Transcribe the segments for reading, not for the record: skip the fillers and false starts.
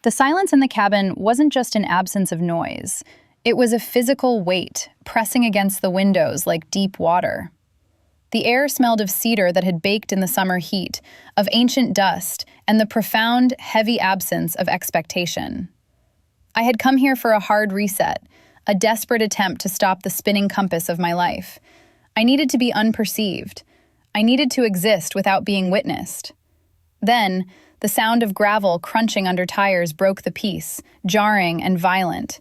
The silence in the cabin wasn't just an absence of noise. It was a physical weight, pressing against the windows like deep water. The air smelled of cedar that had baked in the summer heat, of ancient dust, and the profound, heavy absence of expectation. I had come here for a hard reset, a desperate attempt to stop the spinning compass of my life. I needed to be unperceived. I needed to exist without being witnessed. Then, the sound of gravel crunching under tires broke the peace, jarring and violent.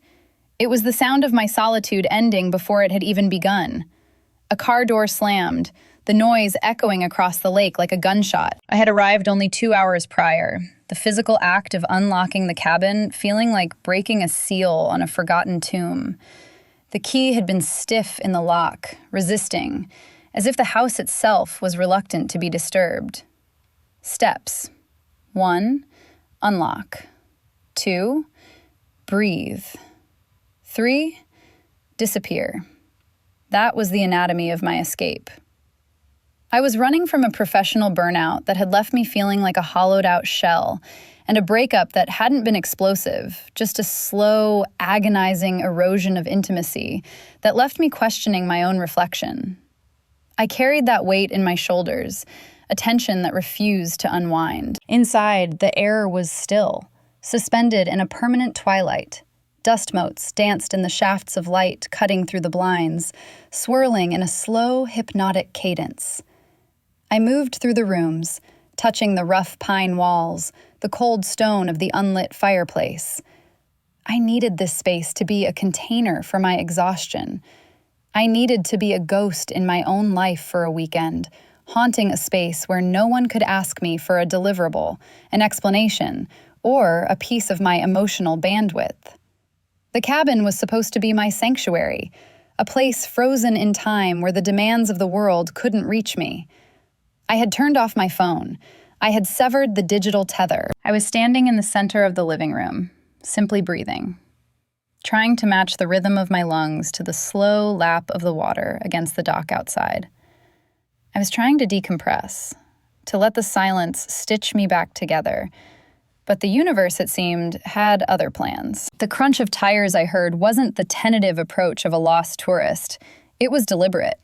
It was the sound of my solitude ending before it had even begun. A car door slammed, the noise echoing across the lake like a gunshot. I had arrived only 2 hours prior, the physical act of unlocking the cabin feeling like breaking a seal on a forgotten tomb. The key had been stiff in the lock, resisting, as if the house itself was reluctant to be disturbed. Steps. 1. Unlock. 2. Breathe. 3. Disappear. That was the anatomy of my escape. I was running from a professional burnout that had left me feeling like a hollowed-out shell, and a breakup that hadn't been explosive, just a slow, agonizing erosion of intimacy that left me questioning my own reflection. I carried that weight in my shoulders, a tension that refused to unwind. Inside, the air was still, suspended in a permanent twilight. Dust motes danced in the shafts of light cutting through the blinds, swirling in a slow, hypnotic cadence. I moved through the rooms, touching the rough pine walls, the cold stone of the unlit fireplace. I needed this space to be a container for my exhaustion. I needed to be a ghost in my own life for a weekend, haunting a space where no one could ask me for a deliverable, an explanation, or a piece of my emotional bandwidth. The cabin was supposed to be my sanctuary, a place frozen in time where the demands of the world couldn't reach me. I had turned off my phone. I had severed the digital tether. I was standing in the center of the living room, simply breathing, trying to match the rhythm of my lungs to the slow lap of the water against the dock outside. I was trying to decompress, to let the silence stitch me back together. But the universe, it seemed, had other plans. The crunch of tires I heard wasn't the tentative approach of a lost tourist. It was deliberate.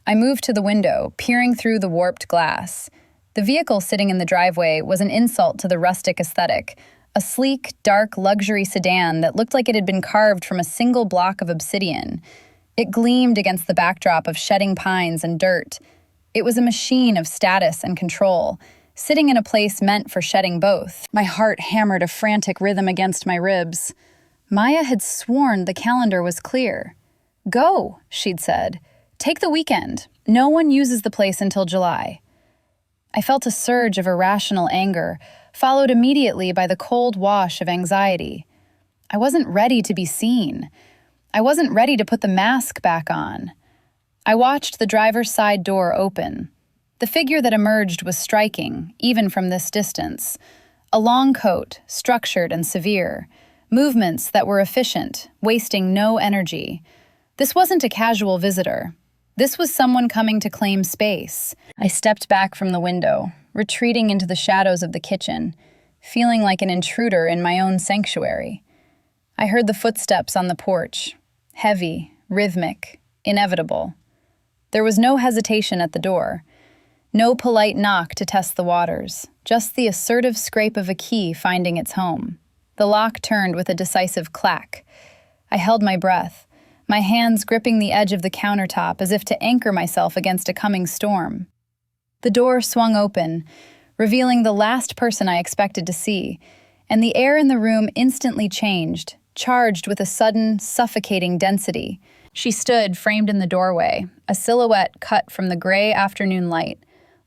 I moved to the window, peering through the warped glass. The vehicle sitting in the driveway was an insult to the rustic aesthetic, a sleek, dark luxury sedan that looked like it had been carved from a single block of obsidian. It gleamed against the backdrop of shedding pines and dirt. It was a machine of status and control, sitting in a place meant for shedding both. My heart hammered a frantic rhythm against my ribs. Maya had sworn the calendar was clear. "Go," she'd said. "Take the weekend. No one uses the place until July." I felt a surge of irrational anger, followed immediately by the cold wash of anxiety. I wasn't ready to be seen. I wasn't ready to put the mask back on. I watched the driver's side door open. The figure that emerged was striking, even from this distance. A long coat, structured and severe. Movements that were efficient, wasting no energy. This wasn't a casual visitor. This was someone coming to claim space. I stepped back from the window, retreating into the shadows of the kitchen, feeling like an intruder in my own sanctuary. I heard the footsteps on the porch, heavy, rhythmic, inevitable. There was no hesitation at the door. No polite knock to test the waters, just the assertive scrape of a key finding its home. The lock turned with a decisive clack. I held my breath, my hands gripping the edge of the countertop as if to anchor myself against a coming storm. The door swung open, revealing the last person I expected to see, and the air in the room instantly changed, charged with a sudden, suffocating density. She stood framed in the doorway, a silhouette cut from the gray afternoon light,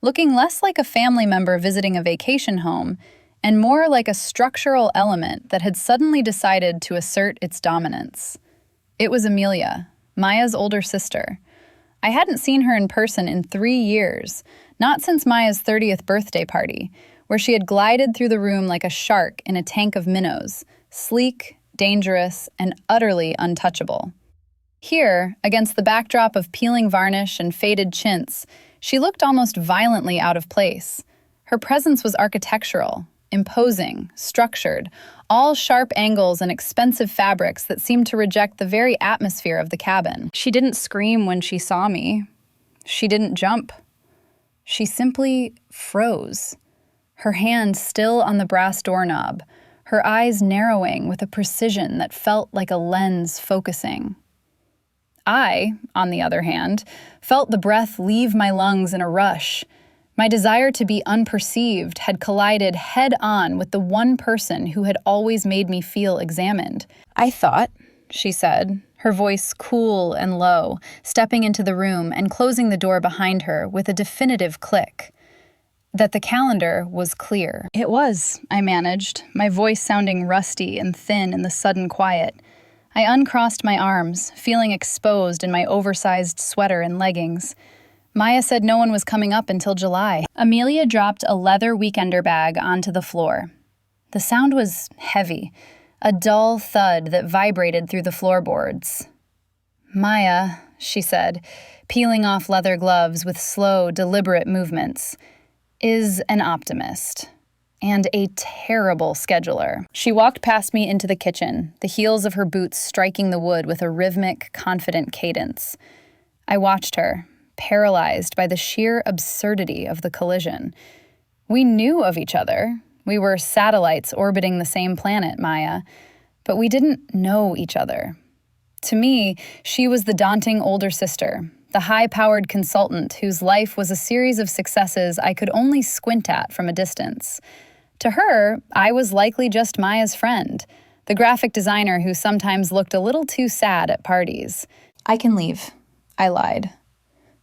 looking less like a family member visiting a vacation home and more like a structural element that had suddenly decided to assert its dominance. It was Amelia, Maya's older sister. I hadn't seen her in person in 3 years, not since Maya's 30th birthday party, where she had glided through the room like a shark in a tank of minnows, sleek, dangerous, and utterly untouchable. Here, against the backdrop of peeling varnish and faded chintz, she looked almost violently out of place. Her presence was architectural, imposing, structured, all sharp angles and expensive fabrics that seemed to reject the very atmosphere of the cabin. She didn't scream when she saw me. She didn't jump. She simply froze, her hand still on the brass doorknob, her eyes narrowing with a precision that felt like a lens focusing. I, on the other hand, felt the breath leave my lungs in a rush. My desire to be unperceived had collided head-on with the one person who had always made me feel examined. "I thought," she said, her voice cool and low, stepping into the room and closing the door behind her with a definitive click, "that the calendar was clear." "It was," I managed, my voice sounding rusty and thin in the sudden quiet. I uncrossed my arms, feeling exposed in my oversized sweater and leggings. Maya said no one was coming up until July. Amelia dropped a leather weekender bag onto the floor. The sound was heavy, a dull thud that vibrated through the floorboards. "Maya," she said, peeling off leather gloves with slow, deliberate movements, "is an optimist. And a terrible scheduler." She walked past me into the kitchen, the heels of her boots striking the wood with a rhythmic, confident cadence. I watched her, paralyzed by the sheer absurdity of the collision. We knew of each other. We were satellites orbiting the same planet, Maya, but we didn't know each other. To me, she was the daunting older sister, the high-powered consultant whose life was a series of successes I could only squint at from a distance. To her, I was likely just Maya's friend, the graphic designer who sometimes looked a little too sad at parties. "I can leave," I lied.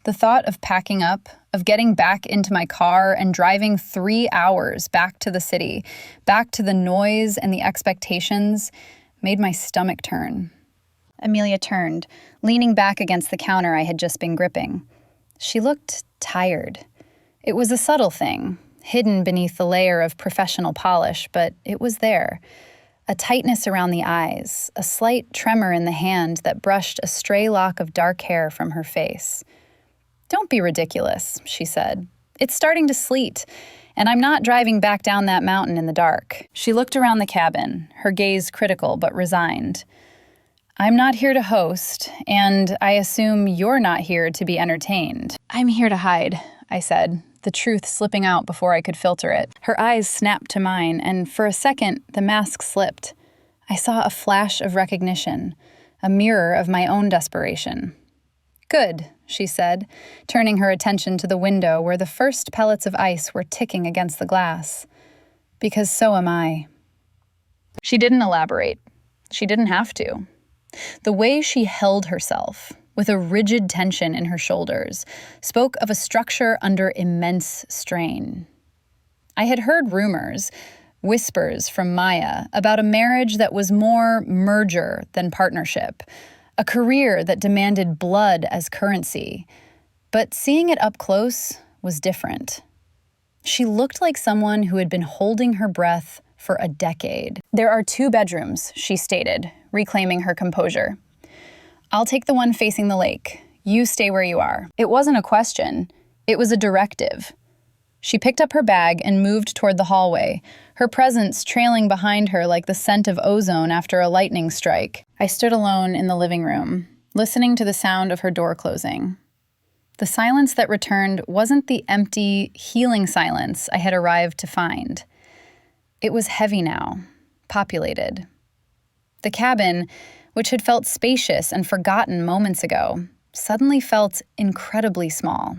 The thought of packing up, of getting back into my car and driving 3 hours back to the city, back to the noise and the expectations, made my stomach turn. Amelia turned, leaning back against the counter I had just been gripping. She looked tired. It was a subtle thing, hidden beneath the layer of professional polish, but it was there. A tightness around the eyes, a slight tremor in the hand that brushed a stray lock of dark hair from her face. "Don't be ridiculous," she said. "It's starting to sleet, and I'm not driving back down that mountain in the dark." She looked around the cabin, her gaze critical but resigned. "I'm not here to host, and I assume you're not here to be entertained." "I'm here to hide," I said, the truth slipping out before I could filter it. Her eyes snapped to mine, and for a second, the mask slipped. I saw a flash of recognition, a mirror of my own desperation. "Good," she said, turning her attention to the window where the first pellets of ice were ticking against the glass. "Because so am I." She didn't elaborate. She didn't have to. The way she held herself, with a rigid tension in her shoulders, spoke of a structure under immense strain. I had heard rumors, whispers from Maya, about a marriage that was more merger than partnership, a career that demanded blood as currency. But seeing it up close was different. She looked like someone who had been holding her breath for a decade. "There are 2 bedrooms, she stated, reclaiming her composure. "I'll take the one facing the lake. You stay where you are." It wasn't a question. It was a directive. She picked up her bag and moved toward the hallway, her presence trailing behind her like the scent of ozone after a lightning strike. I stood alone in the living room, listening to the sound of her door closing. The silence that returned wasn't the empty, healing silence I had arrived to find. It was heavy now, populated. The cabin, which had felt spacious and forgotten moments ago, suddenly felt incredibly small.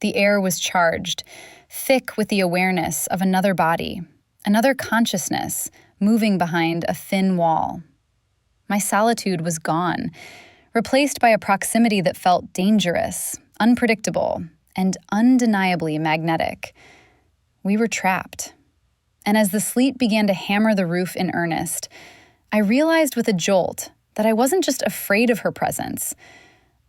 The air was charged, thick with the awareness of another body, another consciousness moving behind a thin wall. My solitude was gone, replaced by a proximity that felt dangerous, unpredictable, and undeniably magnetic. We were trapped. And as the sleet began to hammer the roof in earnest, I realized with a jolt that I wasn't just afraid of her presence.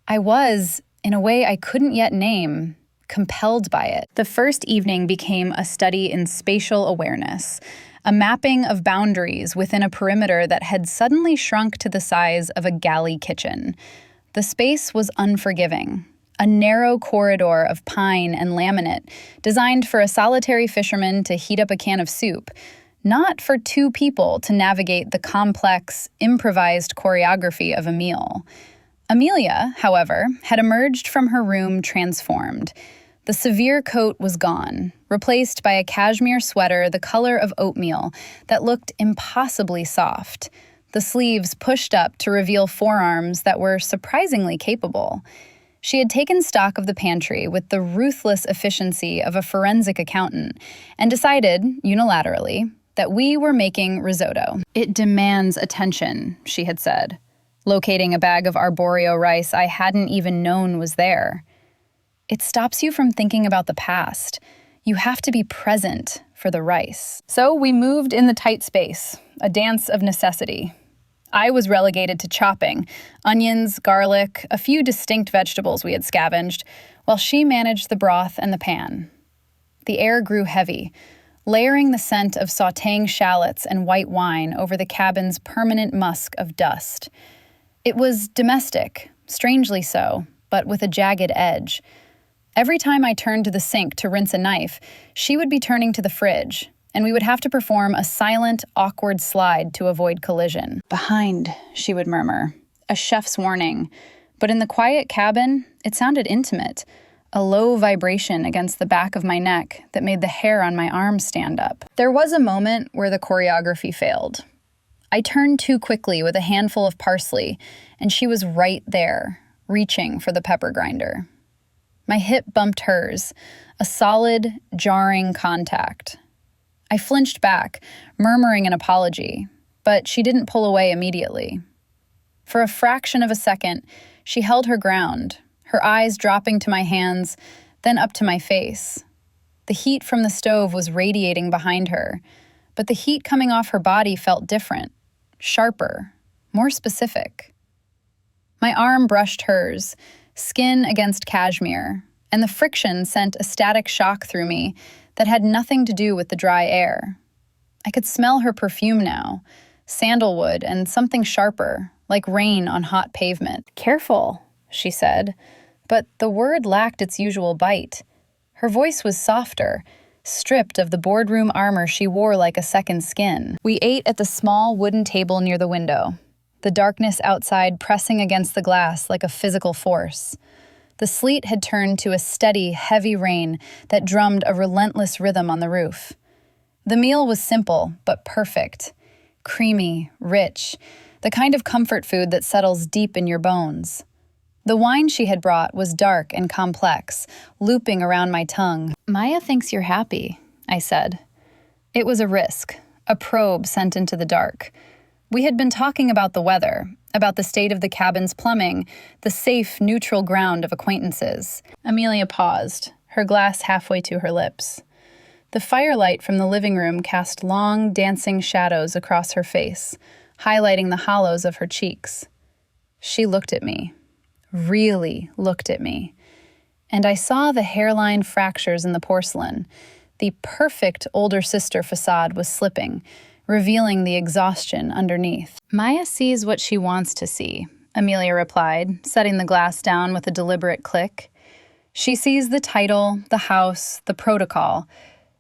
I was, in a way I couldn't yet name, compelled by it. The first evening became a study in spatial awareness, a mapping of boundaries within a perimeter that had suddenly shrunk to the size of a galley kitchen. The space was unforgiving, a narrow corridor of pine and laminate designed for a solitary fisherman to heat up a can of soup, not for two people to navigate the complex, improvised choreography of a meal. Amelia, however, had emerged from her room transformed. The severe coat was gone, replaced by a cashmere sweater the color of oatmeal that looked impossibly soft, the sleeves pushed up to reveal forearms that were surprisingly capable. She had taken stock of the pantry with the ruthless efficiency of a forensic accountant and decided, unilaterally, that we were making risotto. "It demands attention," she had said, locating a bag of arborio rice I hadn't even known was there. "It stops you from thinking about the past. You have to be present for the rice." So we moved in the tight space, a dance of necessity. I was relegated to chopping, onions, garlic, a few distinct vegetables we had scavenged, while she managed the broth and the pan. The air grew heavy, layering the scent of sautéing shallots and white wine over the cabin's permanent musk of dust. It was domestic, strangely so, but with a jagged edge. Every time I turned to the sink to rinse a knife, she would be turning to the fridge, and we would have to perform a silent, awkward slide to avoid collision. "Behind," she would murmur, a chef's warning. But in the quiet cabin, it sounded intimate, a low vibration against the back of my neck that made the hair on my arm stand up. There was a moment where the choreography failed. I turned too quickly with a handful of parsley, and she was right there, reaching for the pepper grinder. My hip bumped hers, a solid, jarring contact. I flinched back, murmuring an apology, but she didn't pull away immediately. For a fraction of a second, she held her ground, her eyes dropping to my hands, then up to my face. The heat from the stove was radiating behind her, but the heat coming off her body felt different, sharper, more specific. My arm brushed hers, skin against cashmere, and the friction sent a static shock through me that had nothing to do with the dry air. I could smell her perfume now, sandalwood and something sharper, like rain on hot pavement. "Careful," she said, but the word lacked its usual bite. Her voice was softer, stripped of the boardroom armor she wore like a second skin. We ate at the small wooden table near the window, the darkness outside pressing against the glass like a physical force. The sleet had turned to a steady, heavy rain that drummed a relentless rhythm on the roof. The meal was simple, but perfect. Creamy, rich, the kind of comfort food that settles deep in your bones. The wine she had brought was dark and complex, looping around my tongue. "Maya thinks you're happy," I said. It was a risk, a probe sent into the dark. We had been talking about the weather, about the state of the cabin's plumbing, the safe, neutral ground of acquaintances. Amelia paused, her glass halfway to her lips. The firelight from the living room cast long, dancing shadows across her face, highlighting the hollows of her cheeks. She looked at me, really looked at me, and I saw the hairline fractures in the porcelain. The perfect older sister facade was slipping, revealing the exhaustion underneath. "Maya sees what she wants to see," Amelia replied, setting the glass down with a deliberate click. "She sees the title, the house, the protocol.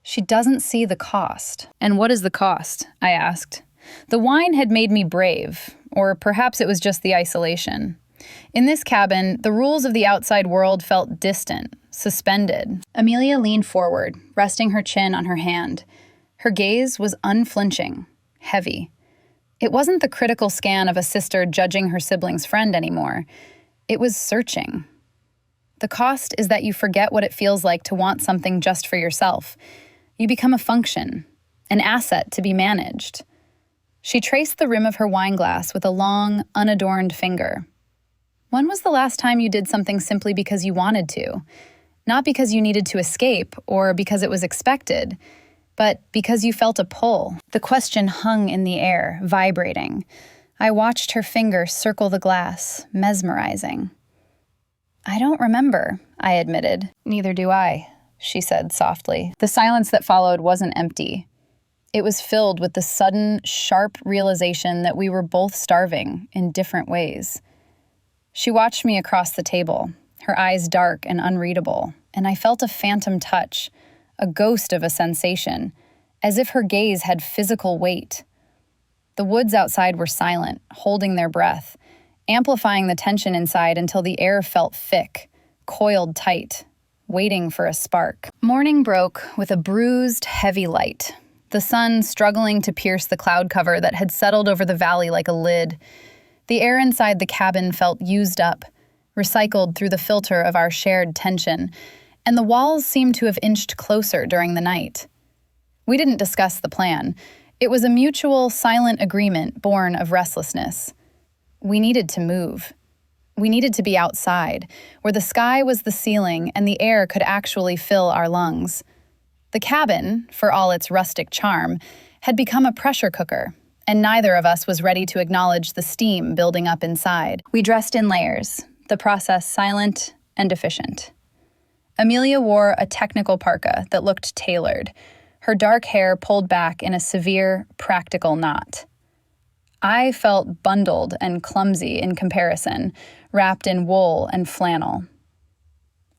She doesn't see the cost." "And what is the cost?" I asked. The wine had made me brave, or perhaps it was just the isolation. In this cabin, the rules of the outside world felt distant, suspended. Amelia leaned forward, resting her chin on her hand. Her gaze was unflinching, heavy. It wasn't the critical scan of a sister judging her sibling's friend anymore. It was searching. "The cost is that you forget what it feels like to want something just for yourself. You become a function, an asset to be managed." She traced the rim of her wineglass with a long, unadorned finger. "When was the last time you did something simply because you wanted to? Not because you needed to escape or because it was expected, but because you felt a pull." The question hung in the air, vibrating. I watched her finger circle the glass, mesmerizing. "I don't remember," I admitted. "Neither do I," she said softly. The silence that followed wasn't empty. It was filled with the sudden, sharp realization that we were both starving in different ways. She watched me across the table, her eyes dark and unreadable, and I felt a phantom touch, a ghost of a sensation, as if her gaze had physical weight. The woods outside were silent, holding their breath, amplifying the tension inside until the air felt thick, coiled tight, waiting for a spark. Morning broke with a bruised, heavy light, the sun struggling to pierce the cloud cover that had settled over the valley like a lid. The air inside the cabin felt used up, recycled through the filter of our shared tension, and the walls seemed to have inched closer during the night. We didn't discuss the plan. It was a mutual, silent agreement born of restlessness. We needed to move. We needed to be outside, where the sky was the ceiling and the air could actually fill our lungs. The cabin, for all its rustic charm, had become a pressure cooker, and neither of us was ready to acknowledge the steam building up inside. We dressed in layers, the process silent and efficient. Amelia wore a technical parka that looked tailored, her dark hair pulled back in a severe, practical knot. I felt bundled and clumsy in comparison, wrapped in wool and flannel.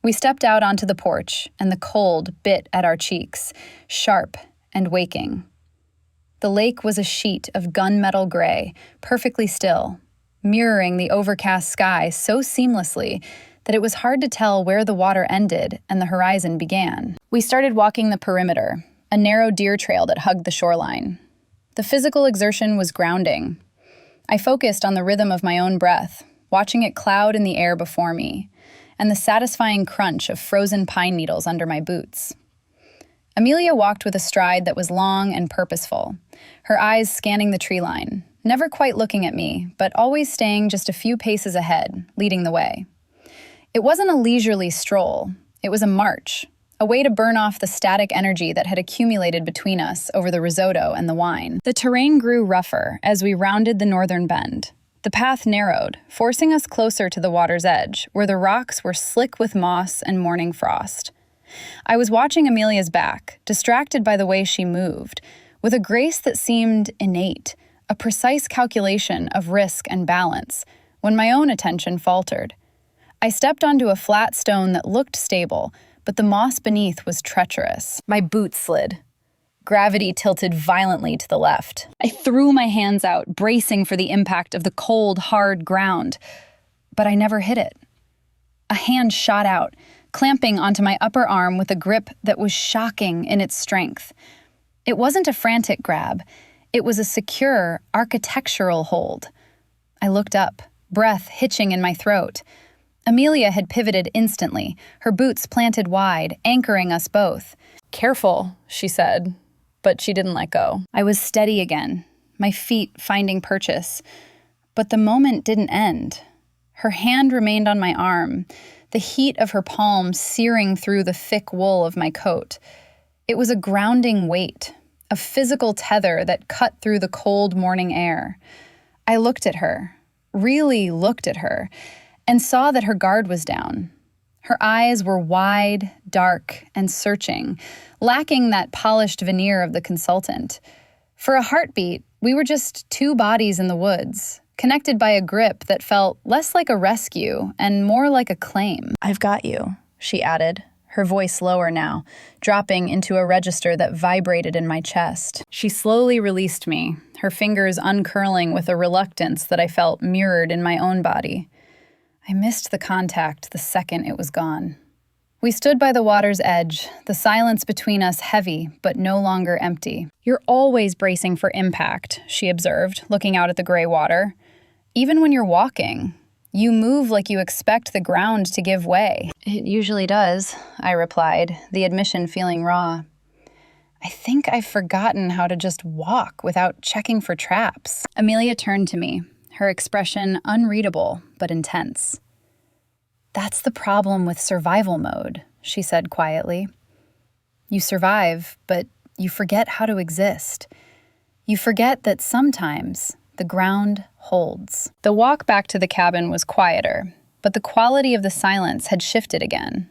We stepped out onto the porch, and the cold bit at our cheeks, sharp and waking. The lake was a sheet of gunmetal gray, perfectly still, mirroring the overcast sky so seamlessly that it was hard to tell where the water ended and the horizon began. We started walking the perimeter, a narrow deer trail that hugged the shoreline. The physical exertion was grounding. I focused on the rhythm of my own breath, watching it cloud in the air before me, and the satisfying crunch of frozen pine needles under my boots. Amelia walked with a stride that was long and purposeful, her eyes scanning the tree line, never quite looking at me, but always staying just a few paces ahead, leading the way. It wasn't a leisurely stroll. It was a march, a way to burn off the static energy that had accumulated between us over the risotto and the wine. The terrain grew rougher as we rounded the northern bend. The path narrowed, forcing us closer to the water's edge, where the rocks were slick with moss and morning frost. I was watching Amelia's back, distracted by the way she moved, with a grace that seemed innate, a precise calculation of risk and balance, when my own attention faltered. I stepped onto a flat stone that looked stable, but the moss beneath was treacherous. My boot slid. Gravity tilted violently to the left. I threw my hands out, bracing for the impact of the cold, hard ground. But I never hit it. A hand shot out, clamping onto my upper arm with a grip that was shocking in its strength. It wasn't a frantic grab. It was a secure, architectural hold. I looked up, breath hitching in my throat. Amelia had pivoted instantly, her boots planted wide, anchoring us both. "Careful," she said, but she didn't let go. I was steady again, my feet finding purchase. But the moment didn't end. Her hand remained on my arm, the heat of her palm searing through the thick wool of my coat. It was a grounding weight, a physical tether that cut through the cold morning air. I looked at her, really looked at her, and saw that her guard was down. Her eyes were wide, dark, and searching, lacking that polished veneer of the consultant. For a heartbeat, we were just two bodies in the woods, connected by a grip that felt less like a rescue and more like a claim. "I've got you," she added, her voice lower now, dropping into a register that vibrated in my chest. She slowly released me, her fingers uncurling with a reluctance that I felt mirrored in my own body. I missed the contact the second it was gone. We stood by the water's edge, the silence between us heavy but no longer empty. "You're always bracing for impact," she observed, looking out at the gray water. "Even when you're walking, you move like you expect the ground to give way." "It usually does," I replied, the admission feeling raw. "I think I've forgotten how to just walk without checking for traps." Amelia turned to me, her expression unreadable but intense. "That's the problem with survival mode," she said quietly. "You survive, but you forget how to exist. You forget that sometimes the ground holds." The walk back to the cabin was quieter, but the quality of the silence had shifted again.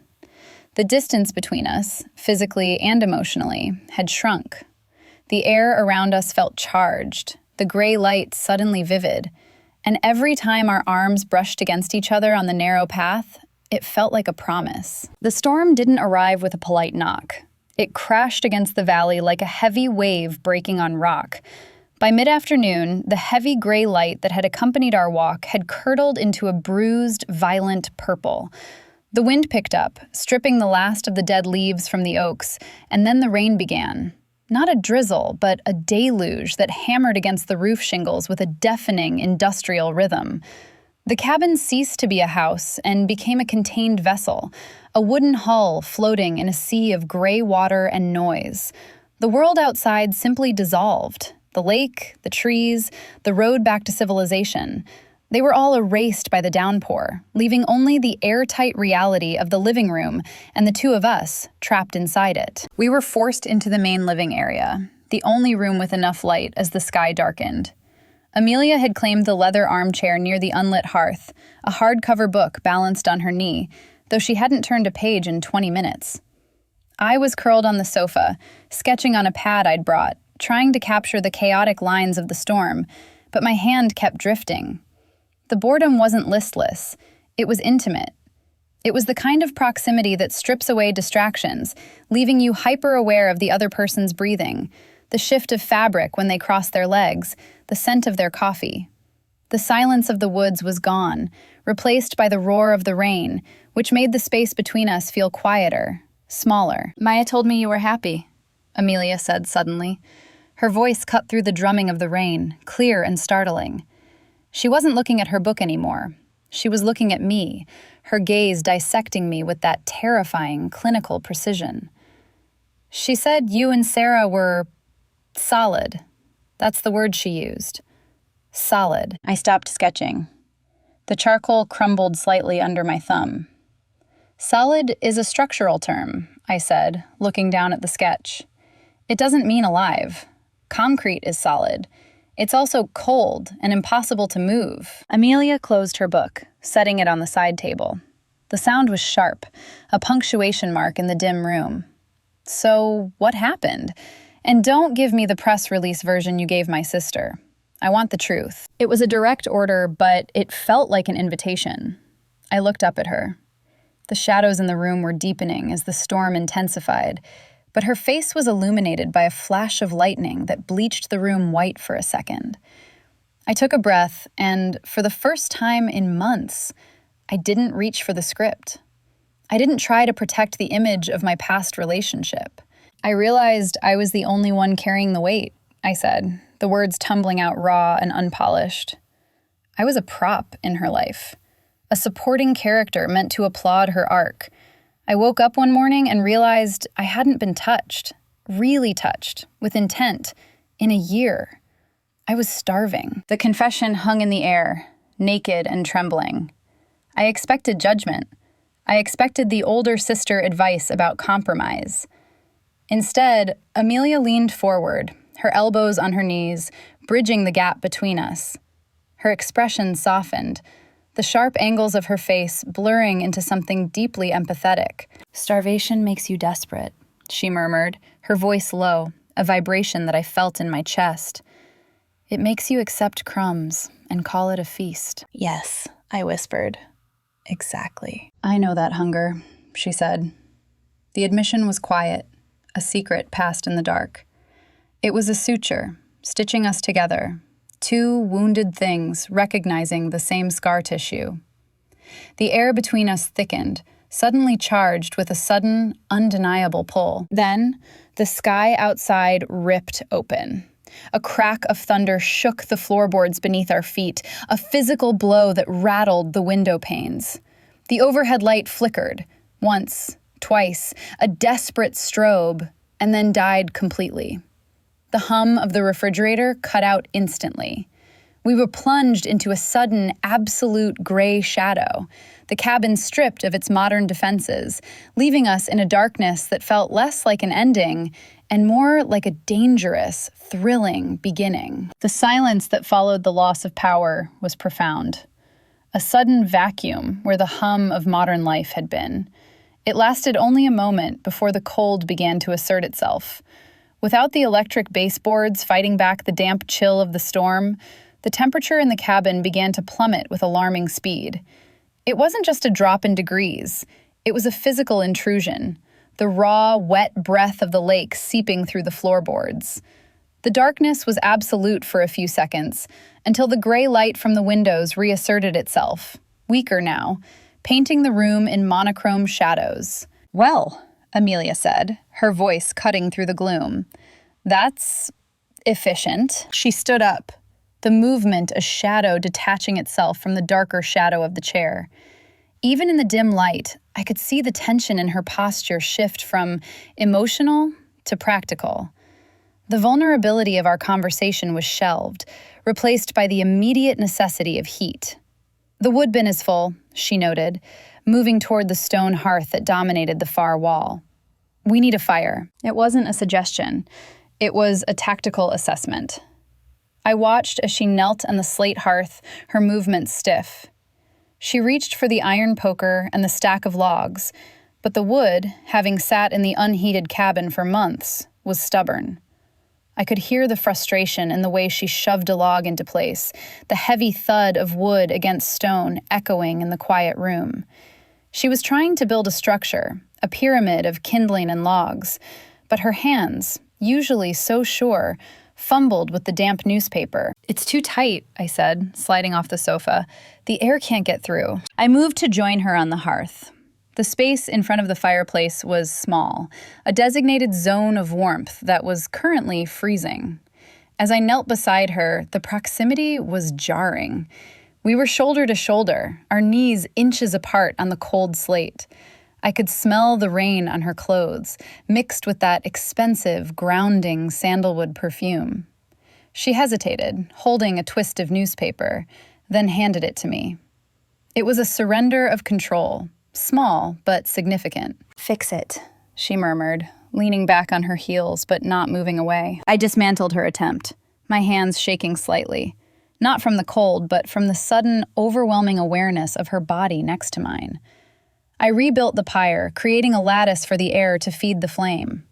The distance between us, physically and emotionally, had shrunk. The air around us felt charged, the gray light suddenly vivid, and every time our arms brushed against each other on the narrow path, it felt like a promise. The storm didn't arrive with a polite knock. It crashed against the valley like a heavy wave breaking on rock. By mid-afternoon, the heavy gray light that had accompanied our walk had curdled into a bruised, violent purple. The wind picked up, stripping the last of the dead leaves from the oaks, and then the rain began. Not a drizzle, but a deluge that hammered against the roof shingles with a deafening industrial rhythm. The cabin ceased to be a house and became a contained vessel, a wooden hull floating in a sea of gray water and noise. The world outside simply dissolved. The lake, the trees, the road back to civilization. They were all erased by the downpour, leaving only the airtight reality of the living room and the two of us trapped inside it. We were forced into the main living area, the only room with enough light as the sky darkened. Amelia had claimed the leather armchair near the unlit hearth, a hardcover book balanced on her knee, though she hadn't turned a page in 20 minutes. I was curled on the sofa, sketching on a pad I'd brought, trying to capture the chaotic lines of the storm, but my hand kept drifting. The boredom wasn't listless. It was intimate. It was the kind of proximity that strips away distractions, leaving you hyper-aware of the other person's breathing, the shift of fabric when they crossed their legs, the scent of their coffee. The silence of the woods was gone, replaced by the roar of the rain, which made the space between us feel quieter, smaller. "Maya told me you were happy," Amelia said suddenly. Her voice cut through the drumming of the rain, clear and startling. She wasn't looking at her book anymore. She was looking at me, her gaze dissecting me with that terrifying, clinical precision. She said you and Sarah were solid. That's the word she used. Solid. I stopped sketching. The charcoal crumbled slightly under my thumb. Solid is a structural term, I said, looking down at the sketch. It doesn't mean alive. Concrete is solid. It's also cold and impossible to move. Amelia closed her book, setting it on the side table. The sound was sharp, a punctuation mark in the dim room. So, what happened? And don't give me the press release version you gave my sister. I want the truth. It was a direct order, but it felt like an invitation. I looked up at her. The shadows in the room were deepening as the storm intensified, but her face was illuminated by a flash of lightning that bleached the room white for a second. I took a breath, and for the first time in months, I didn't reach for the script. I didn't try to protect the image of my past relationship. I realized I was the only one carrying the weight, I said, the words tumbling out raw and unpolished. I was a prop in her life, a supporting character meant to applaud her arc. I woke up one morning and realized I hadn't been touched, really touched, with intent, in a year. I was starving. The confession hung in the air, naked and trembling. I expected judgment. I expected the older sister advice about compromise. Instead, Amelia leaned forward, her elbows on her knees, bridging the gap between us. Her expression softened, the sharp angles of her face blurring into something deeply empathetic. "Starvation makes you desperate," she murmured, her voice low, a vibration that I felt in my chest. "It makes you accept crumbs and call it a feast." "Yes," I whispered. "Exactly." "I know that hunger," she said. The admission was quiet, a secret passed in the dark. It was a suture, stitching us together, two wounded things recognizing the same scar tissue. The air between us thickened, suddenly charged with a sudden, undeniable pull. Then, the sky outside ripped open. A crack of thunder shook the floorboards beneath our feet, a physical blow that rattled the window panes. The overhead light flickered, once, twice, a desperate strobe, and then died completely. The hum of the refrigerator cut out instantly. We were plunged into a sudden, absolute gray shadow, the cabin stripped of its modern defenses, leaving us in a darkness that felt less like an ending and more like a dangerous, thrilling beginning. The silence that followed the loss of power was profound. A sudden vacuum where the hum of modern life had been. It lasted only a moment before the cold began to assert itself. Without the electric baseboards fighting back the damp chill of the storm, the temperature in the cabin began to plummet with alarming speed. It wasn't just a drop in degrees. It was a physical intrusion. the raw, wet breath of the lake seeping through the floorboards. The darkness was absolute for a few seconds, until the gray light from the windows reasserted itself, weaker now, painting the room in monochrome shadows. "Well," Amelia said, her voice cutting through the gloom, "that's efficient." She stood up, the movement a shadow detaching itself from the darker shadow of the chair. Even in the dim light, I could see the tension in her posture shift from emotional to practical. The vulnerability of our conversation was shelved, replaced by the immediate necessity of heat. "The wood bin is full," she noted, moving toward the stone hearth that dominated the far wall. "We need a fire." It wasn't a suggestion. It was a tactical assessment. I watched as she knelt on the slate hearth, her movements stiff. She reached for the iron poker and the stack of logs, but the wood, having sat in the unheated cabin for months, was stubborn. I could hear the frustration in the way she shoved a log into place, the heavy thud of wood against stone echoing in the quiet room. She was trying to build a structure, a pyramid of kindling and logs, but her hands, usually so sure, fumbled with the damp newspaper. "It's too tight," I said, sliding off the sofa. "The air can't get through." I moved to join her on the hearth. The space in front of the fireplace was small, a designated zone of warmth that was currently freezing. As I knelt beside her, the proximity was jarring. We were shoulder to shoulder, our knees inches apart on the cold slate. I could smell the rain on her clothes, mixed with that expensive, grounding sandalwood perfume. She hesitated, holding a twist of newspaper, then handed it to me. It was a surrender of control, small but significant. "Fix it," she murmured, leaning back on her heels but not moving away. I dismantled her attempt, my hands shaking slightly, not from the cold but from the sudden, overwhelming awareness of her body next to mine. I rebuilt the pyre, creating a lattice for the air to feed the flame.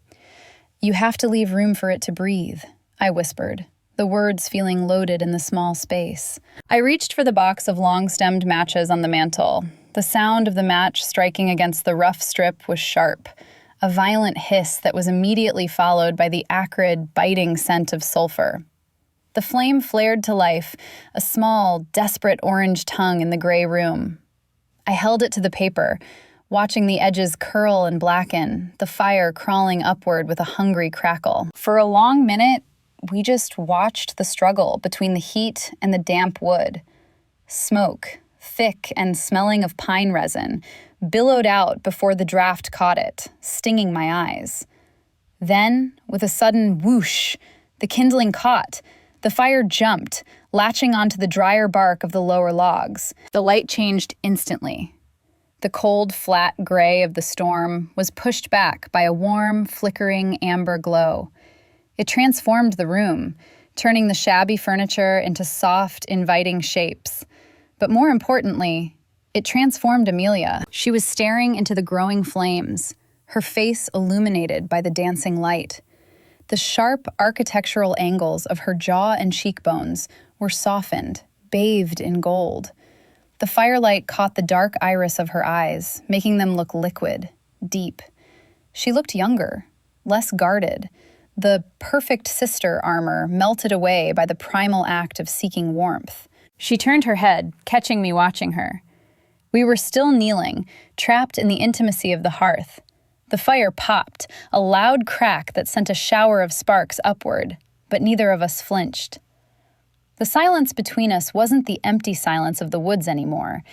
"You have to leave room for it to breathe," I whispered, the words feeling loaded in the small space. I reached for the box of long-stemmed matches on the mantel. The sound of the match striking against the rough strip was sharp, a violent hiss that was immediately followed by the acrid, biting scent of sulfur. The flame flared to life, a small, desperate orange tongue in the gray room. I held it to the paper, watching the edges curl and blacken, the fire crawling upward with a hungry crackle. For a long minute, we just watched the struggle between the heat and the damp wood. Smoke, thick and smelling of pine resin, billowed out before the draft caught it, stinging my eyes. Then, with a sudden whoosh, the kindling caught. The fire jumped, latching onto the drier bark of the lower logs. The light changed instantly. The cold, flat gray of the storm was pushed back by a warm, flickering amber glow. It transformed the room, turning the shabby furniture into soft, inviting shapes. But more importantly, it transformed Amelia. She was staring into the growing flames, her face illuminated by the dancing light. The sharp architectural angles of her jaw and cheekbones were softened, bathed in gold. The firelight caught the dark iris of her eyes, making them look liquid, deep. She looked younger, less guarded. The perfect sister armor melted away by the primal act of seeking warmth. She turned her head, catching me watching her. We were still kneeling, trapped in the intimacy of the hearth. The fire popped, a loud crack that sent a shower of sparks upward, but neither of us flinched. The silence between us wasn't the empty silence of the woods anymore.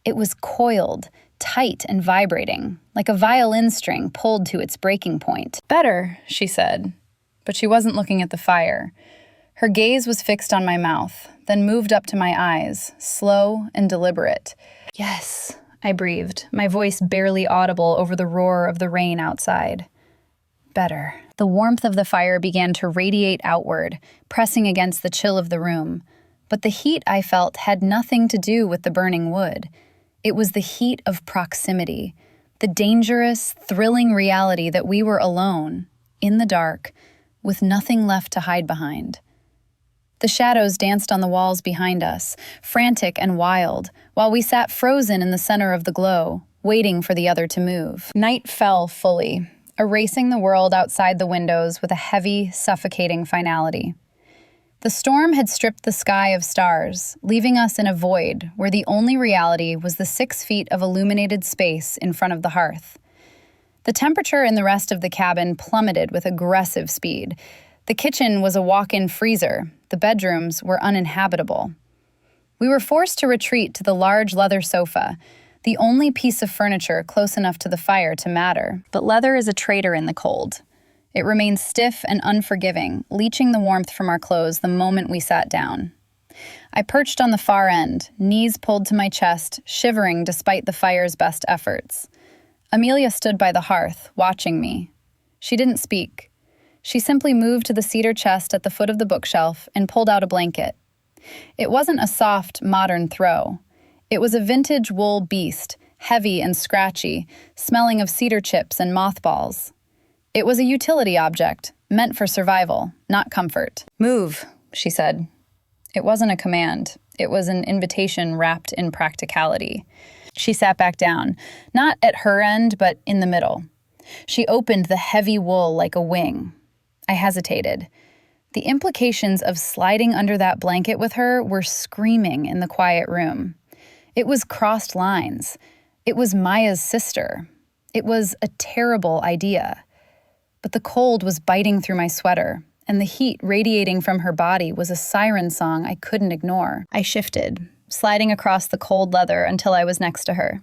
It was coiled, tight and vibrating, like a violin string pulled to its breaking point. "Better," she said, but she wasn't looking at the fire. Her gaze was fixed on my mouth, then moved up to my eyes, slow and deliberate. "Yes," I breathed, my voice barely audible over the roar of the rain outside. "Better." The warmth of the fire began to radiate outward, pressing against the chill of the room. But the heat I felt had nothing to do with the burning wood. It was the heat of proximity, the dangerous, thrilling reality that we were alone, in the dark, with nothing left to hide behind. The shadows danced on the walls behind us, frantic and wild, while we sat frozen in the center of the glow, waiting for the other to move. Night fell fully, erasing the world outside the windows with a heavy, suffocating finality. The storm had stripped the sky of stars, leaving us in a void where the only reality was the 6 feet of illuminated space in front of the hearth. The temperature in the rest of the cabin plummeted with aggressive speed. The kitchen was a walk-in freezer. The bedrooms were uninhabitable. We were forced to retreat to the large leather sofa, the only piece of furniture close enough to the fire to matter. But leather is a traitor in the cold. It remained stiff and unforgiving, leaching the warmth from our clothes the moment we sat down. I perched on the far end, knees pulled to my chest, shivering despite the fire's best efforts. Amelia stood by the hearth, watching me. She didn't speak. She simply moved to the cedar chest at the foot of the bookshelf and pulled out a blanket. It wasn't a soft, modern throw. It was a vintage wool beast, heavy and scratchy, smelling of cedar chips and mothballs. It was a utility object, meant for survival, not comfort. "Move," she said. It wasn't a command. It was an invitation wrapped in practicality. She sat back down, not at her end, but in the middle. She opened the heavy wool like a wing. I hesitated. The implications of sliding under that blanket with her were screaming in the quiet room. It was crossed lines. It was Maya's sister. It was a terrible idea. But the cold was biting through my sweater, and the heat radiating from her body was a siren song I couldn't ignore. I shifted, sliding across the cold leather until I was next to her.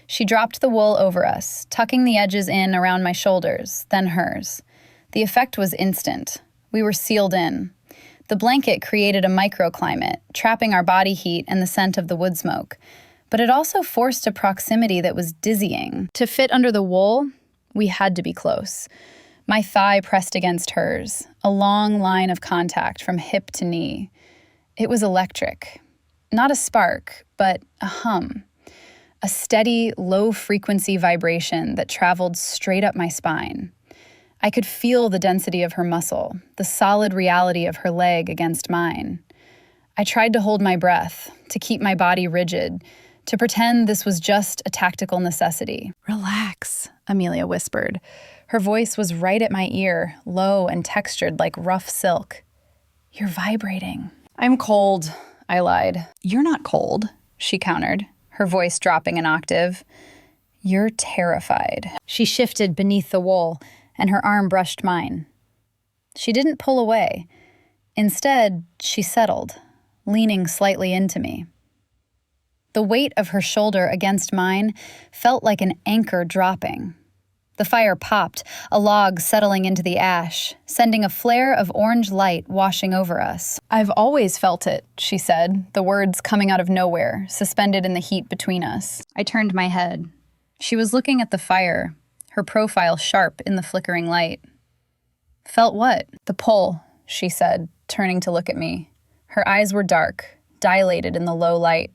She dropped the wool over us, tucking the edges in around my shoulders, then hers. The effect was instant. We were sealed in. The blanket created a microclimate, trapping our body heat and the scent of the wood smoke. But it also forced a proximity that was dizzying. To fit under the wool, we had to be close. My thigh pressed against hers, a long line of contact from hip to knee. It was electric. Not a spark, but a hum. A steady, low-frequency vibration that traveled straight up my spine. I could feel the density of her muscle, the solid reality of her leg against mine. I tried to hold my breath, to keep my body rigid, to pretend this was just a tactical necessity. "Relax," Amelia whispered. Her voice was right at my ear, low and textured like rough silk. "You're vibrating." "I'm cold," I lied. "You're not cold," she countered, her voice dropping an octave. "You're terrified." She shifted beneath the wool, and her arm brushed mine. She didn't pull away. Instead, she settled, leaning slightly into me. The weight of her shoulder against mine felt like an anchor dropping. The fire popped, a log settling into the ash, sending a flare of orange light washing over us. "I've always felt it," she said, the words coming out of nowhere, suspended in the heat between us. I turned my head. She was looking at the fire, her profile sharp in the flickering light. "Felt what?" "The pull," she said, turning to look at me. Her eyes were dark, dilated in the low light.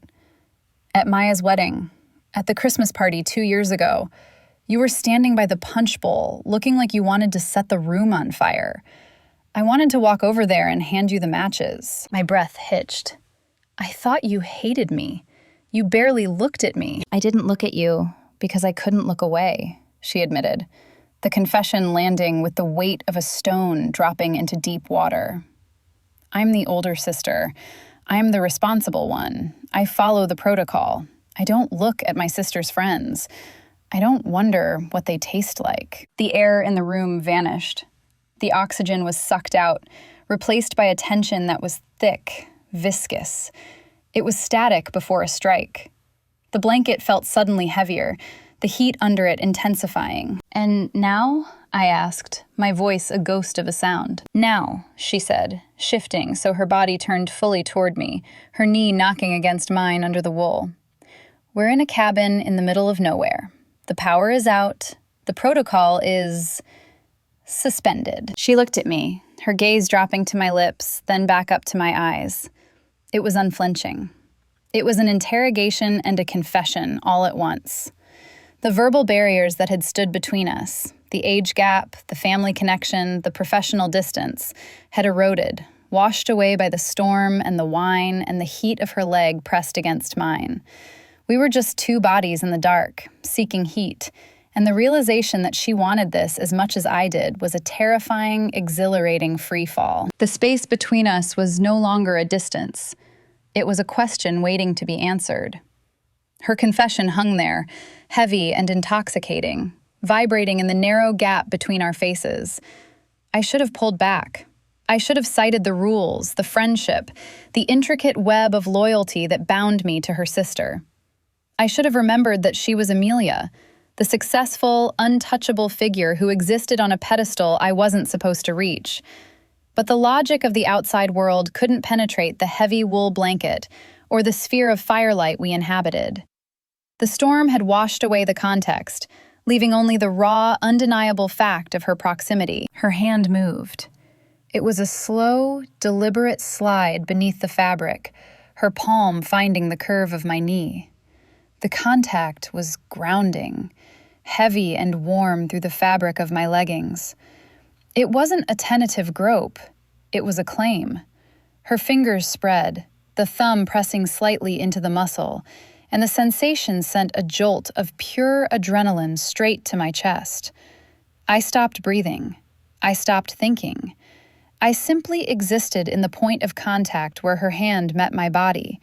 "At Maya's wedding, at the Christmas party 2 years ago, you were standing by the punch bowl, looking like you wanted to set the room on fire. I wanted to walk over there and hand you the matches." My breath hitched. "I thought you hated me. You barely looked at me." "I didn't look at you because I couldn't look away," she admitted, the confession landing with the weight of a stone dropping into deep water. "I'm the older sister. I'm the responsible one. I follow the protocol. I don't look at my sister's friends. I don't wonder what they taste like." The air in the room vanished. The oxygen was sucked out, replaced by a tension that was thick, viscous. It was static before a strike. The blanket felt suddenly heavier, the heat under it intensifying. "And now?" I asked, my voice a ghost of a sound. "Now," she said, shifting so her body turned fully toward me, her knee knocking against mine under the wool. "We're in a cabin in the middle of nowhere. The power is out. The protocol is suspended." She looked at me, her gaze dropping to my lips, then back up to my eyes. It was unflinching. It was an interrogation and a confession all at once. The verbal barriers that had stood between us, the age gap, the family connection, the professional distance, had eroded, washed away by the storm and the wine and the heat of her leg pressed against mine. We were just 2 bodies in the dark, seeking heat, And the realization that she wanted this as much as I did was a terrifying, exhilarating free fall. The space between us was no longer a distance. It was a question waiting to be answered. Her confession hung there, heavy and intoxicating, vibrating in the narrow gap between our faces. I should have pulled back. I should have cited the rules, the friendship, the intricate web of loyalty that bound me to her sister. I should have remembered that she was Amelia, the successful, untouchable figure who existed on a pedestal I wasn't supposed to reach. But the logic of the outside world couldn't penetrate the heavy wool blanket or the sphere of firelight we inhabited. The storm had washed away the context, leaving only the raw, undeniable fact of her proximity. Her hand moved. It was a slow, deliberate slide beneath the fabric, her palm finding the curve of my knee. The contact was grounding, heavy and warm through the fabric of my leggings. It wasn't a tentative grope. It was a claim. Her fingers spread, the thumb pressing slightly into the muscle, and the sensation sent a jolt of pure adrenaline straight to my chest. I stopped breathing. I stopped thinking. I simply existed in the point of contact where her hand met my body.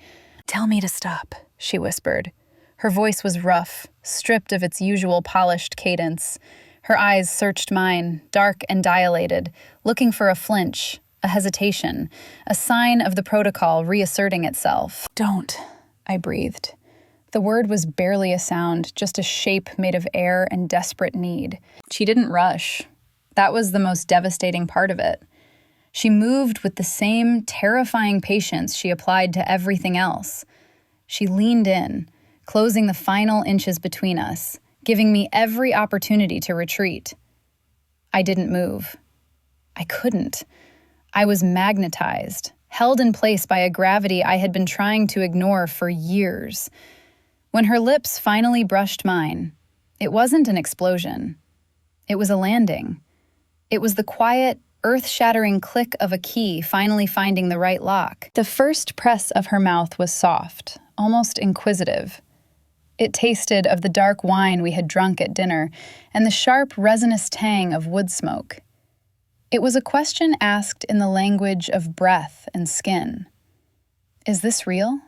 "Tell me to stop," she whispered. Her voice was rough, stripped of its usual polished cadence. Her eyes searched mine, dark and dilated, looking for a flinch, a hesitation, a sign of the protocol reasserting itself. "Don't," I breathed. The word was barely a sound, just a shape made of air and desperate need. She didn't rush. That was the most devastating part of it. She moved with the same terrifying patience she applied to everything else. She leaned in, closing the final inches between us, giving me every opportunity to retreat. I didn't move. I couldn't. I was magnetized, held in place by a gravity I had been trying to ignore for years. When her lips finally brushed mine, it wasn't an explosion. It was a landing. It was the quiet, earth-shattering click of a key finally finding the right lock. The first press of her mouth was soft, almost inquisitive. It tasted of the dark wine we had drunk at dinner and the sharp, resinous tang of wood smoke. It was a question asked in the language of breath and skin. Is this real?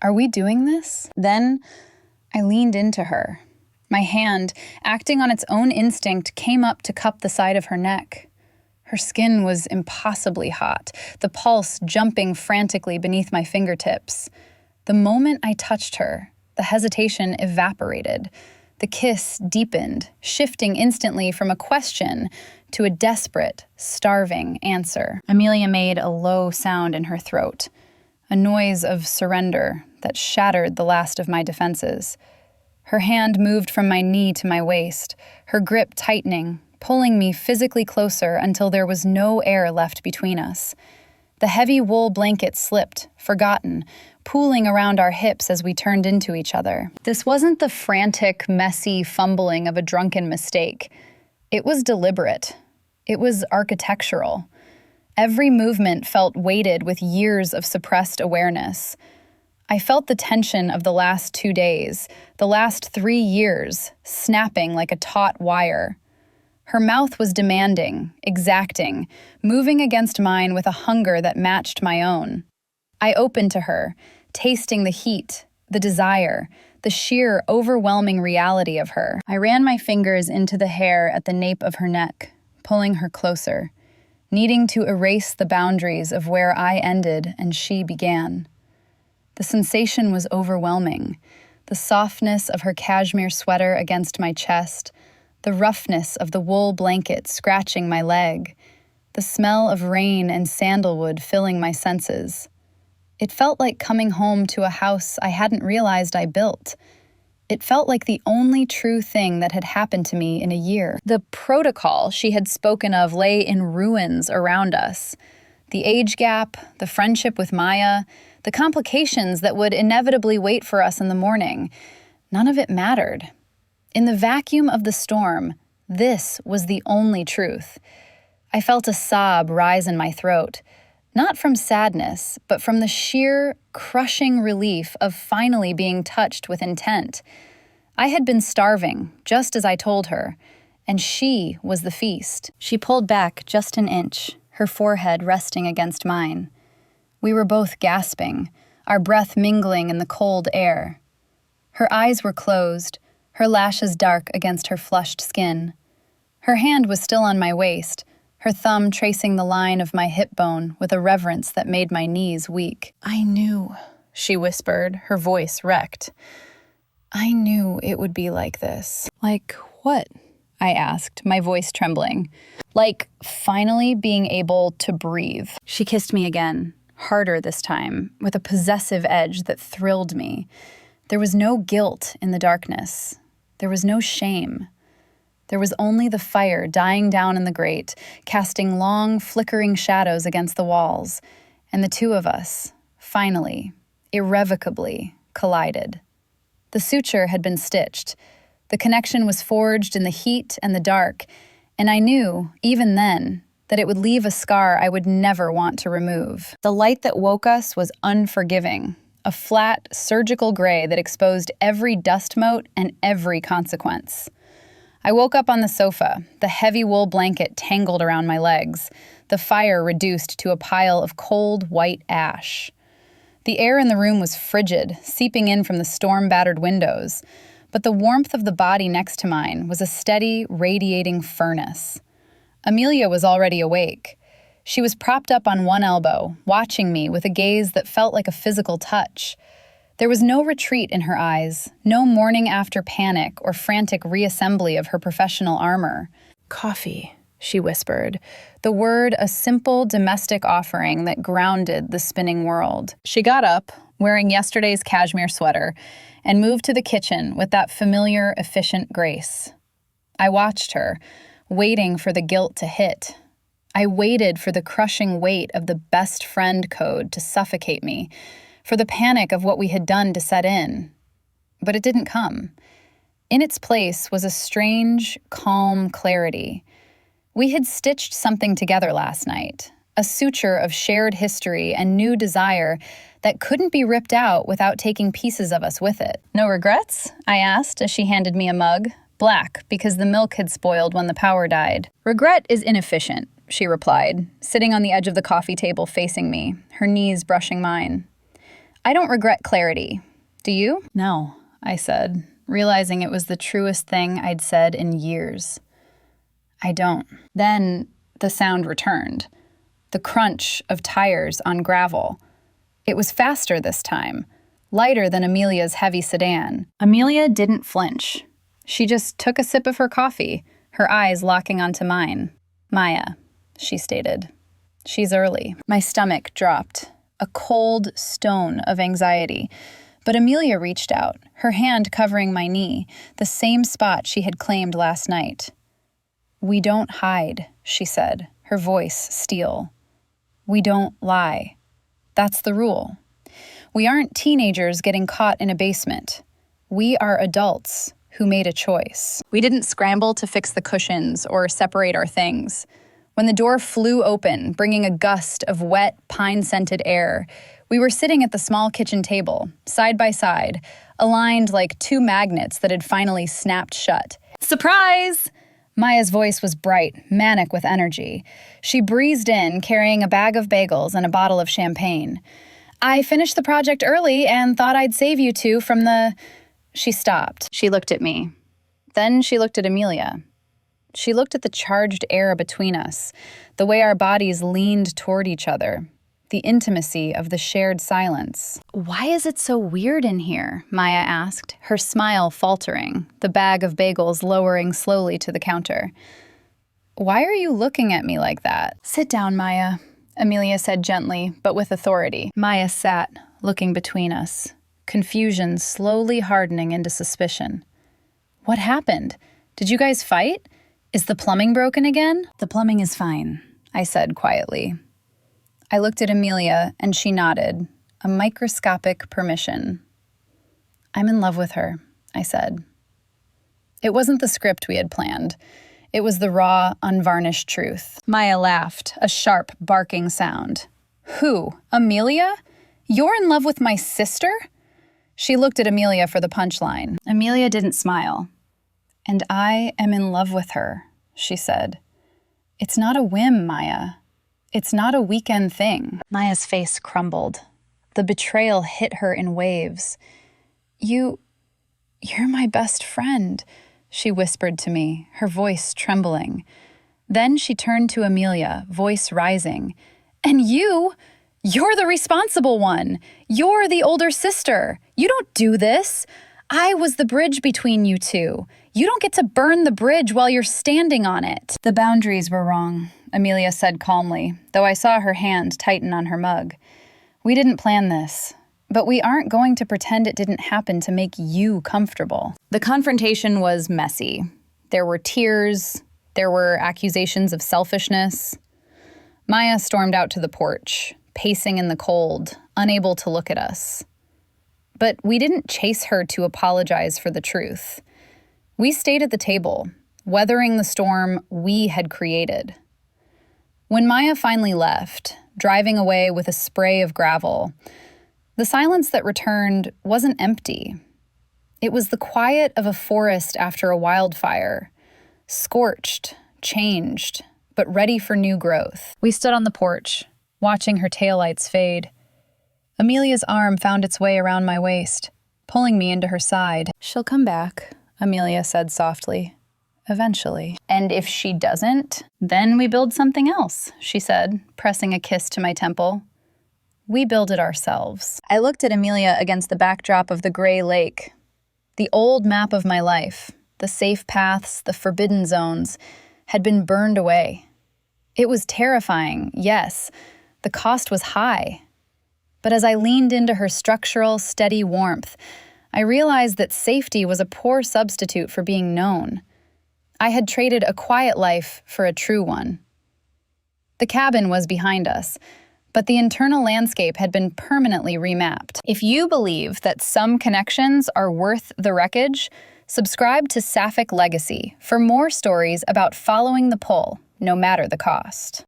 Are we doing this? Then I leaned into her. My hand, acting on its own instinct, came up to cup the side of her neck. Her skin was impossibly hot, the pulse jumping frantically beneath my fingertips. The moment I touched her, the hesitation evaporated. The kiss deepened, shifting instantly from a question to a desperate, starving answer. Amelia made a low sound in her throat, a noise of surrender that shattered the last of my defenses. Her hand moved from my knee to my waist, her grip tightening, pulling me physically closer until there was no air left between us. The heavy wool blanket slipped, forgotten, pooling around our hips as we turned into each other. This wasn't the frantic, messy fumbling of a drunken mistake. It was deliberate. It was architectural. Every movement felt weighted with years of suppressed awareness. I felt the tension of the last 2 days, the last 3 years, snapping like a taut wire. Her mouth was demanding, exacting, moving against mine with a hunger that matched my own. I opened to her, tasting the heat, the desire, the sheer, overwhelming reality of her. I ran my fingers into the hair at the nape of her neck, pulling her closer, needing to erase the boundaries of where I ended and she began. The sensation was overwhelming. The softness of her cashmere sweater against my chest, the roughness of the wool blanket scratching my leg, the smell of rain and sandalwood filling my senses. It felt like coming home to a house I hadn't realized I built. It felt like the only true thing that had happened to me in a year. The protocol she had spoken of lay in ruins around us. The age gap, the friendship with Maya, the complications that would inevitably wait for us in the morning. None of it mattered. In the vacuum of the storm, this was the only truth. I felt a sob rise in my throat, not from sadness, but from the sheer, crushing relief of finally being touched with intent. I had been starving, just as I told her, and she was the feast. She pulled back just an inch, her forehead resting against mine. We were both gasping, our breath mingling in the cold air. Her eyes were closed, her lashes dark against her flushed skin. Her hand was still on my waist, her thumb tracing the line of my hip bone with a reverence that made my knees weak. "I knew," she whispered, her voice wrecked. "I knew it would be like this." "Like what?" I asked, my voice trembling. "Like finally being able to breathe." She kissed me again, harder this time, with a possessive edge that thrilled me. There was no guilt in the darkness. There was no shame. There was only the fire dying down in the grate, casting long, flickering shadows against the walls, and the two of us, finally, irrevocably, collided. The suture had been stitched. The connection was forged in the heat and the dark, and I knew, even then, that it would leave a scar I would never want to remove. The light that woke us was unforgiving, a flat, surgical gray that exposed every dust mote and every consequence. I woke up on the sofa, the heavy wool blanket tangled around my legs, the fire reduced to a pile of cold, white ash. The air in the room was frigid, seeping in from the storm-battered windows, but the warmth of the body next to mine was a steady, radiating furnace. Amelia was already awake. She was propped up on one elbow, watching me with a gaze that felt like a physical touch. There was no retreat in her eyes, no morning-after panic or frantic reassembly of her professional armor. "Coffee," she whispered, the word a simple domestic offering that grounded the spinning world. She got up, wearing yesterday's cashmere sweater, and moved to the kitchen with that familiar, efficient grace. I watched her, waiting for the guilt to hit. I waited for the crushing weight of the best friend code to suffocate me, for the panic of what we had done to set in. But it didn't come. In its place was a strange, calm clarity. We had stitched something together last night, a suture of shared history and new desire that couldn't be ripped out without taking pieces of us with it. "No regrets?" I asked as she handed me a mug, black because the milk had spoiled when the power died. "Regret is inefficient," she replied, sitting on the edge of the coffee table facing me, her knees brushing mine. "I don't regret clarity. Do you?" "No," I said, realizing it was the truest thing I'd said in years. "I don't." Then the sound returned, the crunch of tires on gravel. It was faster this time, lighter than Amelia's heavy sedan. Amelia didn't flinch. She just took a sip of her coffee, her eyes locking onto mine. "Maya," she stated. "She's early." My stomach dropped, a cold stone of anxiety. But Amelia reached out, her hand covering my knee, the same spot she had claimed last night. "We don't hide," she said, her voice steel. "We don't lie. That's the rule. We aren't teenagers getting caught in a basement. We are adults who made a choice." We didn't scramble to fix the cushions or separate our things. When the door flew open, bringing a gust of wet, pine-scented air, we were sitting at the small kitchen table, side by side, aligned like two magnets that had finally snapped shut. "Surprise!" Maya's voice was bright, manic with energy. She breezed in, carrying a bag of bagels and a bottle of champagne. "I finished the project early and thought I'd save you two from the..." She stopped. She looked at me. Then she looked at Amelia. She looked at the charged air between us, the way our bodies leaned toward each other, the intimacy of the shared silence. "Why is it so weird in here?" Maya asked, her smile faltering, the bag of bagels lowering slowly to the counter. "Why are you looking at me like that?" "Sit down, Maya," Amelia said gently, but with authority. Maya sat, looking between us, confusion slowly hardening into suspicion. "What happened? Did you guys fight? Is the plumbing broken again?" "The plumbing is fine," I said quietly. I looked at Amelia, and she nodded, a microscopic permission. "I'm in love with her," I said. It wasn't the script we had planned. It was the raw, unvarnished truth. Maya laughed, a sharp, barking sound. "Who? Amelia? You're in love with my sister?" She looked at Amelia for the punchline. Amelia didn't smile. "And I am in love with her," she said. "It's not a whim, Maya. It's not a weekend thing." Maya's face crumbled. The betrayal hit her in waves. You're my best friend," she whispered to me, her voice trembling. Then she turned to Amelia, voice rising. "And you're the responsible one. You're the older sister. You don't do this. I was the bridge between you two. You don't get to burn the bridge while you're standing on it." "The boundaries were wrong," Amelia said calmly, though I saw her hand tighten on her mug. "We didn't plan this, but we aren't going to pretend it didn't happen to make you comfortable." The confrontation was messy. There were tears. There were accusations of selfishness. Maya stormed out to the porch, pacing in the cold, unable to look at us. But we didn't chase her to apologize for the truth. We stayed at the table, weathering the storm we had created. When Maya finally left, driving away with a spray of gravel, the silence that returned wasn't empty. It was the quiet of a forest after a wildfire, scorched, changed, but ready for new growth. We stood on the porch, watching her taillights fade. Amelia's arm found its way around my waist, pulling me into her side. "She'll come back," Amelia said softly. "Eventually. And if she doesn't, then we build something else," she said, pressing a kiss to my temple. "We build it ourselves." I looked at Amelia against the backdrop of the gray lake. The old map of my life, the safe paths, the forbidden zones, had been burned away. It was terrifying, yes. The cost was high. But as I leaned into her structural, steady warmth, I realized that safety was a poor substitute for being known. I had traded a quiet life for a true one. The cabin was behind us, but the internal landscape had been permanently remapped. If you believe that some connections are worth the wreckage, subscribe to Sapphic Legacy for more stories about following the pull, no matter the cost.